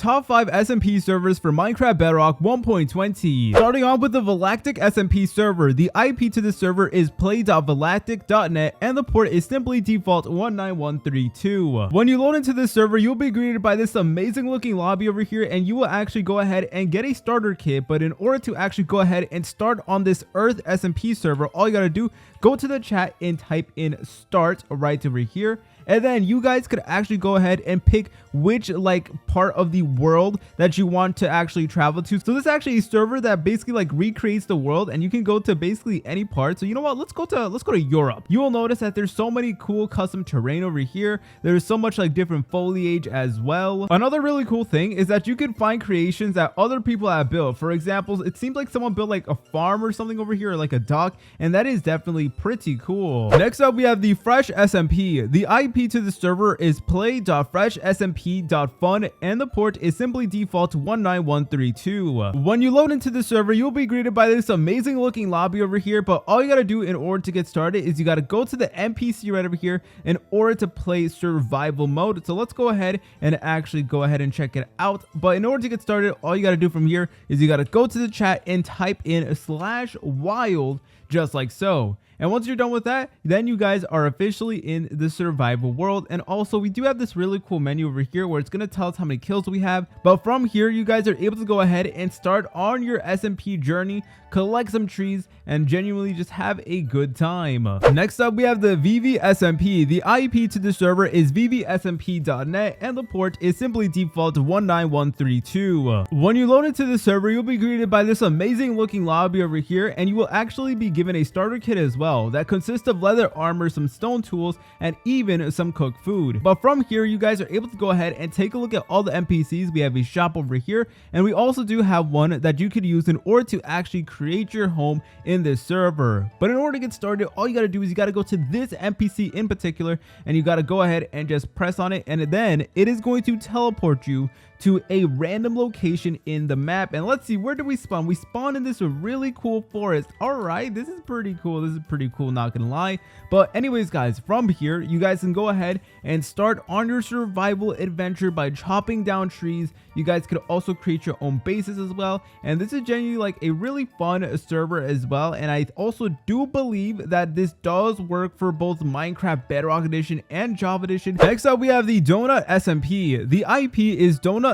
top 5 SMP servers for Minecraft Bedrock 1.20. Starting off with the Valactic SMP server. The IP to the server is play.valactic.net and the port is simply default 19132. When you load into this server, you'll be greeted by this amazing looking lobby over here, and you will actually go ahead and get a starter kit. But in order to actually go ahead and start on this Earth SMP server, all you gotta do, go to the chat and type in start right over here. And then you guys could actually go ahead and pick which part of the world that you want to actually travel to. So this is actually a server that basically recreates the world, and you can go to basically any part. So you know what, let's go to Europe. You will notice that there's so many cool custom terrain over here. There's so much different foliage as well. Another really cool thing is that you can find creations that other people have built. For example, it seems like someone built a farm or something over here, or a dock, and that is definitely pretty cool. Next up, we have the Fresh SMP. The IP to the server is play.freshsmp.fun and the port is simply default 19132. When you load into the server, you'll be greeted by this amazing looking lobby over here, but all you gotta do in order to get started is you gotta go to the NPC right over here in order to play survival mode. So let's go ahead and actually go ahead and check it out. But in order to get started, all you gotta do from here is you gotta go to the chat and type in /wild, just like so. And once you're done with that, then you guys are officially in the survival world. And also, we do have this really cool menu over here where it's going to tell us how many kills we have. But from here, you guys are able to go ahead and start on your SMP journey, collect some trees, and genuinely just have a good time. Next up, we have the VVSMP. The IP to the server is vvsmp.net and the port is simply default 19132. When you load into the server, you'll be greeted by this amazing looking lobby over here, and you will actually be given a starter kit as well that consists of leather armor, some stone tools, and even some cooked food. But from here, you guys are able to go ahead and take a look at all the NPCs. We have a shop over here, and we also do have one that you could use in order to actually create your home in this server. But in order to get started, all you got to do is you got to go to this NPC in particular, and you got to go ahead and just press on it, and then it is going to teleport you to a random location in the map. And let's see, where do we spawn? We spawn in this really cool forest. All right, this is pretty cool. This is pretty cool, not gonna lie. But anyways, guys, from here, you guys can go ahead and start on your survival adventure by chopping down trees. You guys could also create your own bases as well. And this is genuinely a really fun server as well. And I also do believe that this does work for both Minecraft Bedrock Edition and Java Edition. Next up, we have the Donut SMP. The IP is donut.smp.net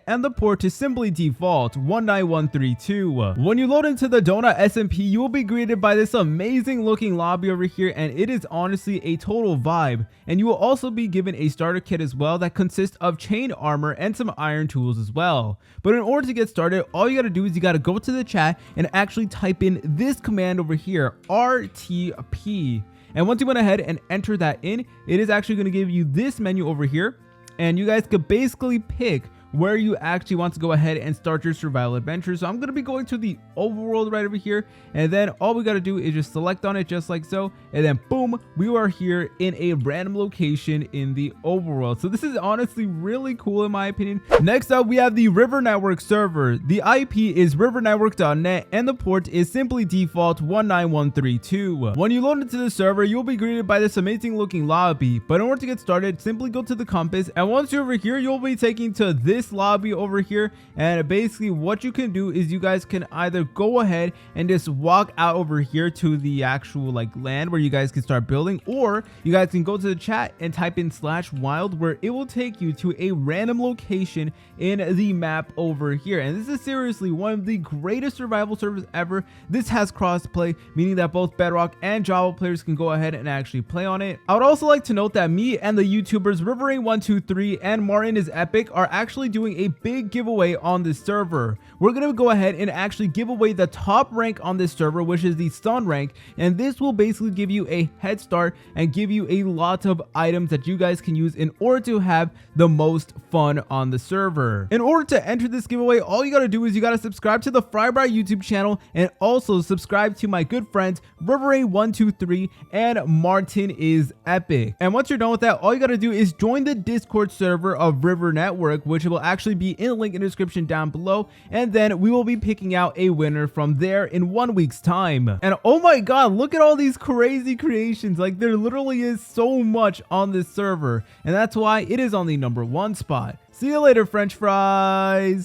and the port is simply default 19132. When you load into the Donut SMP, you will be greeted by this amazing looking lobby over here, and it is honestly a total vibe. And you will also be given a starter kit as well that consists of chain armor and some iron tools as well. But in order to get started, all you got to do is you got to go to the chat and actually type in this command over here, RTP. And once you went ahead and enter that in, it is actually going to give you this menu over here, and you guys could basically pick where you actually want to go ahead and start your survival adventure. So I'm going to be going to the overworld right over here, and then all we got to do is just select on it just like so, and then boom, we are here in a random location in the overworld. So this is honestly really cool in my opinion. Next up, we have the RIVERNETWORK server. The IP is rivernetwork.net and the port is simply default 19132. When you load into the server, you'll be greeted by this amazing looking lobby. But in order to get started, simply go to the compass, and once you're over here, you'll be taken to this lobby over here. And basically what you can do is you guys can either go ahead and just walk out over here to the actual land where you guys can start building, or you guys can go to the chat and type in /wild, where it will take you to a random location in the map over here. And this is seriously one of the greatest survival servers ever. This has crossplay, meaning that both Bedrock and Java players can go ahead and actually play on it. I would also like to note that me and the YouTubers Riverrain123 and Martin is Epic are actually doing a big giveaway on this server. We're going to go ahead and actually give away the top rank on this server, which is the stun rank, and this will basically give you a head start and give you a lot of items that you guys can use in order to have the most fun on the server. In order to enter this giveaway, all you got to do is you got to subscribe to the Frybright YouTube channel and also subscribe to my good friends Riverrain123 and Martin is Epic. And once you're done with that, all you got to do is join the Discord server of RIVERNETWORK, which will will actually be in the link in the description down below, and then we will be picking out a winner from there in 1 week's time. And oh my god, look at all these crazy creations. Like, there literally is so much on this server, and that's why it is on the #1 spot. See you later, French fries.